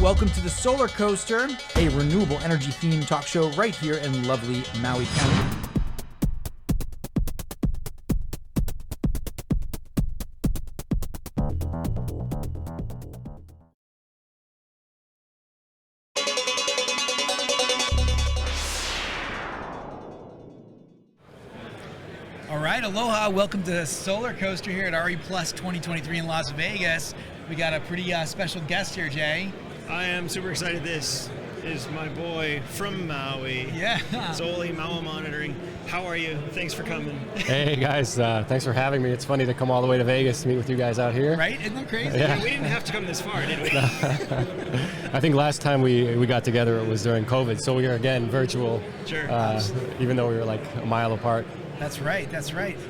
Welcome to the Solar Coaster, a renewable energy themed talk show right here in lovely Maui County. All right, aloha. Welcome to Solar Coaster here at RE Plus 2023 in Las Vegas. We got a pretty special guest here, Jay. I am super excited. This is my boy from Maui. Yeah. Zoli, Maui Monitoring. How are you? Thanks for coming. Hey guys, thanks for having me. It's funny to come all the way to Vegas to meet with you guys out here. Right? Isn't that crazy? Yeah. We didn't have to come this far, did we? I think last time we got together it was during COVID, so we are again virtual. Sure. Even though we were like a mile apart. That's right.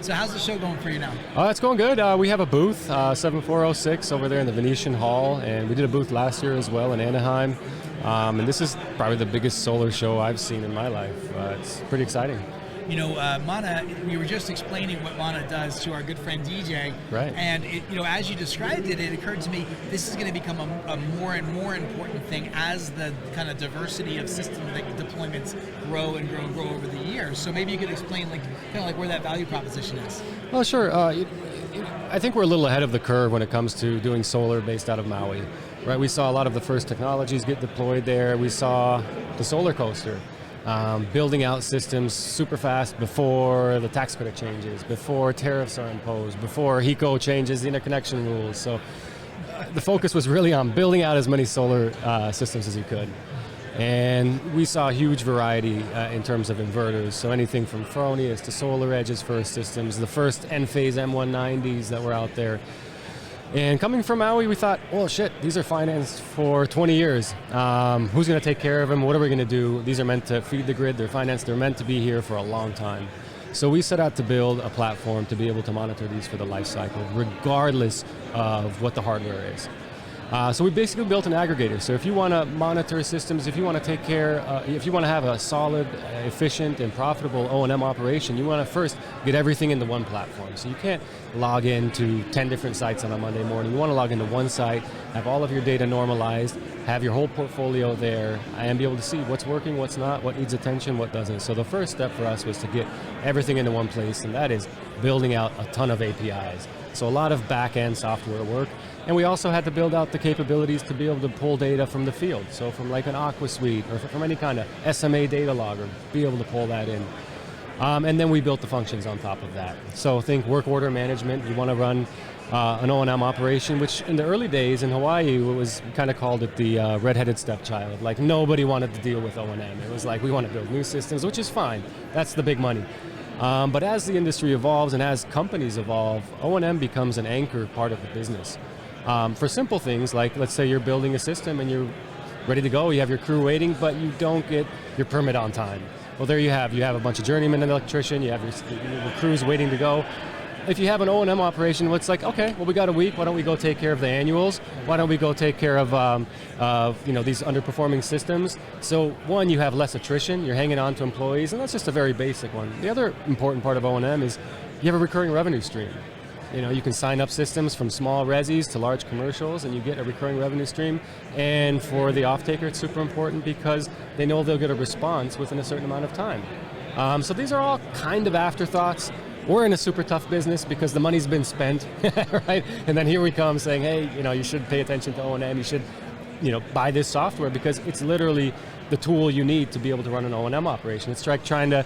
So how's the show going for you now? It's going good. We have a booth, 7406 over there in the Venetian Hall, and we did a booth last year as well in Anaheim. And this is probably the biggest solar show I've seen in my life. It's pretty exciting. You know, Mana, we were just explaining what Mana does to our good friend DJ. Right. And, as you described it, it occurred to me this is going to become a more and more important thing as the kind of diversity of system deployments grow and grow and grow over the years. So maybe you could explain where that value proposition is. Well, sure. I think we're a little ahead of the curve when it comes to doing solar based out of Maui. Right. We saw a lot of the first technologies get deployed there. We saw the solar coaster. Building out systems super fast before the tax credit changes, before tariffs are imposed, before HECO changes the interconnection rules. So the focus was really on building out as many solar systems as you could. And we saw a huge variety in terms of inverters. So anything from Fronius to Solar Edge's first systems, the first Enphase M190s that were out there. And coming from Maui, we thought, well, shit, these are financed for 20 years. Who's going to take care of them? What are we going to do? These are meant to feed the grid. They're financed. They're meant to be here for a long time. So we set out to build a platform to be able to monitor these for the life cycle, regardless of what the hardware is. So we basically built an aggregator. So if you want to monitor systems, if you want to take care, if you want to have a solid, efficient, and profitable O&M operation, you want to first get everything into one platform. So you can't log into 10 different sites on a Monday morning. You want to log into one site, have all of your data normalized, have your whole portfolio there, and be able to see what's working, what's not, what needs attention, what doesn't. So the first step for us was to get everything into one place, and that is building out a ton of APIs. So a lot of back-end software work. And we also had to build out the capabilities to be able to pull data from the field. So from like an Aqua Suite or from any kind of SMA data logger, be able to pull that in. And then we built the functions on top of that. So think work order management. You want to run an O&M operation, which in the early days in Hawaii, was kind of called it the red-headed stepchild. Like nobody wanted to deal with O&M. It was like, we want to build new systems, which is fine. That's the big money. But as the industry evolves and as companies evolve, O&M becomes an anchor part of the business. For simple things like, let's say you're building a system and you're ready to go, you have your crew waiting, but you don't get your permit on time. Well, there you have a bunch of journeymen and electrician, you have your crews waiting to go. If you have an O&M operation, well, it's like, okay, well, we got a week, why don't we go take care of the annuals? Why don't we go take care of these underperforming systems? So one, you have less attrition, you're hanging on to employees, and that's just a very basic one. The other important part of O&M is you have a recurring revenue stream. You can sign up systems from small resis to large commercials and you get a recurring revenue stream. And for the off-taker, it's super important because they know they'll get a response within a certain amount of time. So these are all kind of afterthoughts. We're in a super tough business because the money's been spent, right? And then here we come saying, hey, you should pay attention to O&M, you should buy this software because it's literally the tool you need to be able to run an O&M operation. It's like trying to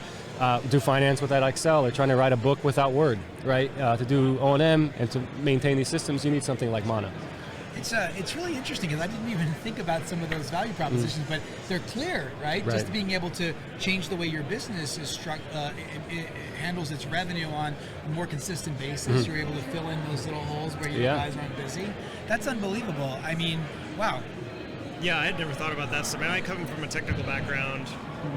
do finance without Excel or trying to write a book without Word, right? To do O&M and to maintain these systems, you need something like Mana. It's really interesting because I didn't even think about some of those value propositions, but they're clear, right? Just being able to change the way your business is it handles its revenue on a more consistent basis. You're able to fill in those little holes where your guys aren't busy. That's unbelievable. I mean, wow. Yeah, I had never thought about that. I mean, I come from a technical background,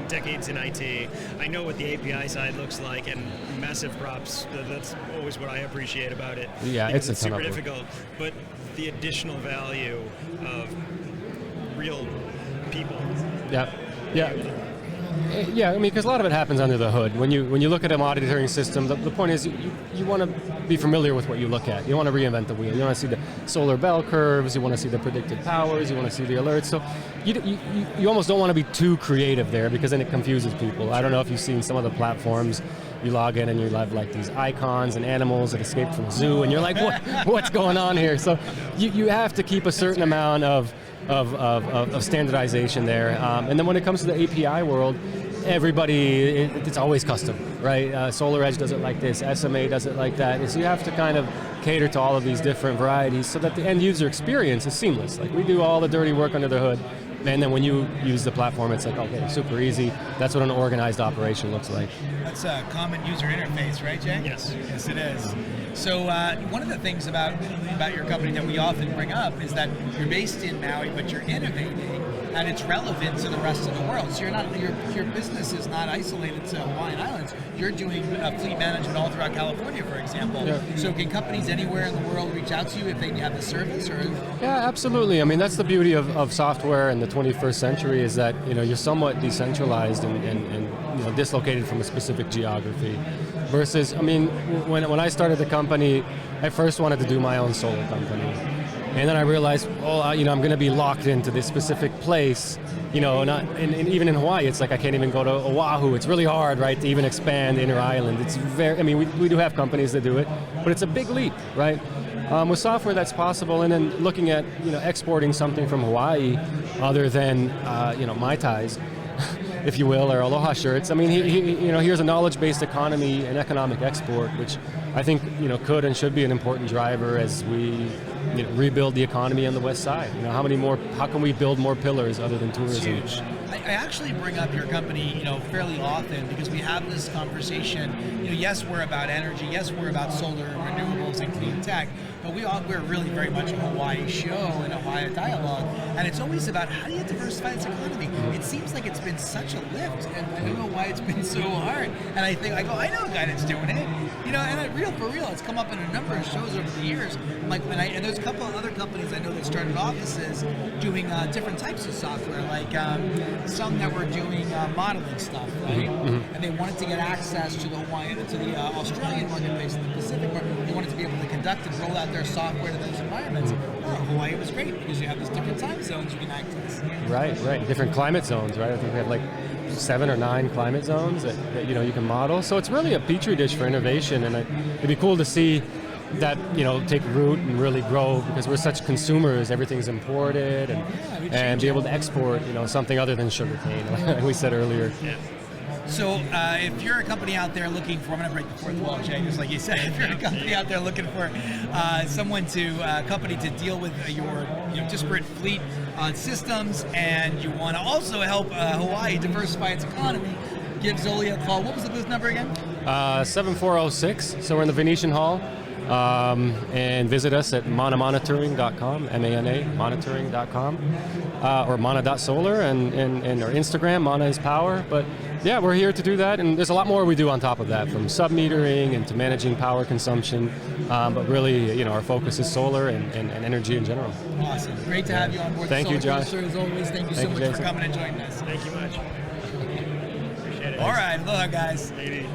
decades in IT. I know what the API side looks like, and massive props. That's always what I appreciate about it. Yeah, it's a ton super of work. difficult, but the additional value of real people. Yeah. Yeah, I mean, because a lot of it happens under the hood. When you look at a monitoring system, the point is you want to be familiar with what you look at. You want to reinvent the wheel. You want to see the solar bell curves. You want to see the predicted powers. You want to see the alerts. So you almost don't want to be too creative there, because then it confuses people. I don't know if you've seen some of the platforms. You log in and you have like these icons and animals that escaped from a zoo, and you're like, what's going on here? So you have to keep a certain amount of standardization there. And then when it comes to the API world, everybody, it's always custom, right? SolarEdge does it like this, SMA does it like that. And so you have to kind of cater to all of these different varieties so that the end user experience is seamless. Like, we do all the dirty work under the hood, and then when you use the platform, it's like, okay, super easy. That's what an organized operation looks like. That's a common user interface, right, Jay? Yes. Yes, it is. So one of the things about your company that we often bring up is that you're based in Maui, but you're innovating, and it's relevant to the rest of the world. So you're not, your business is not isolated to Hawaiian Islands. You're doing fleet management all throughout California, for example. Yeah. So can companies anywhere in the world reach out to you if they have the service? Or? Yeah, absolutely. I mean, that's the beauty of software in the 21st century, is that you're somewhat decentralized and dislocated from a specific geography. Versus, I mean, when I started the company, I first wanted to do my own solar company. And then I realized, I'm going to be locked into this specific place, and even in Hawaii, it's like I can't even go to Oahu. It's really hard, right, to even expand inter-island. It's we do have companies that do it, but it's a big leap, right? With software, that's possible, and then looking at, exporting something from Hawaii other than, Mai Tais, if you will, or Aloha shirts. I mean, here's a knowledge-based economy and economic export, which I think, could and should be an important driver as we rebuild the economy on the west side. How can we build more pillars other than tourism? It's huge. I actually bring up your company, fairly often, because we have this conversation. Yes, we're about energy. Yes, we're about solar and renewables and clean tech. But we're really very much a Hawaii show and a Hawaii dialogue. And it's always about how do you diversify its economy? It seems like it's been such a lift, and I don't know why it's been so hard. And I know a guy that's doing it. And for real, it's come up in a number of shows over the years. And there's a couple of other companies I know that started offices doing different types of software, like some that were doing modeling stuff, right? Mm-hmm. And they wanted to get access to the Australian marketplace and the Pacific market. They wanted to be able to conduct and roll out their software to those environments. Hawaii was great because you have these different time zones you can access. Right. Different climate zones, right? I think we have like 7 or 9 climate zones that you can model. So it's really a petri dish for innovation, and it'd be cool to see that take root and really grow, because we're such consumers. Everything's imported, and be able to export something other than sugarcane, like we said earlier. Yeah. So if you're a company out there looking for, I'm going to break the fourth wall, Jay, just like you said, if you're a company out there looking for a company to deal with your disparate fleet systems, and you want to also help Hawaii diversify its economy, give Zoli a call. What was the booth number again? 7406. So we're in the Venetian Hall. And visit us at manamonitoring.com, M-A-N-A, monitoring.com, or mana.solar, and our Instagram, Mana is Power. But yeah, we're here to do that, and there's a lot more we do on top of that, from sub-metering and to managing power consumption, but really, our focus is solar and energy in general. Awesome. Great to have you on board. Thank you, Josh. Coaster, as always. Thank you so much Jason. for coming and joining us. Thank you much. Appreciate it. All right. Aloha, guys. Maybe.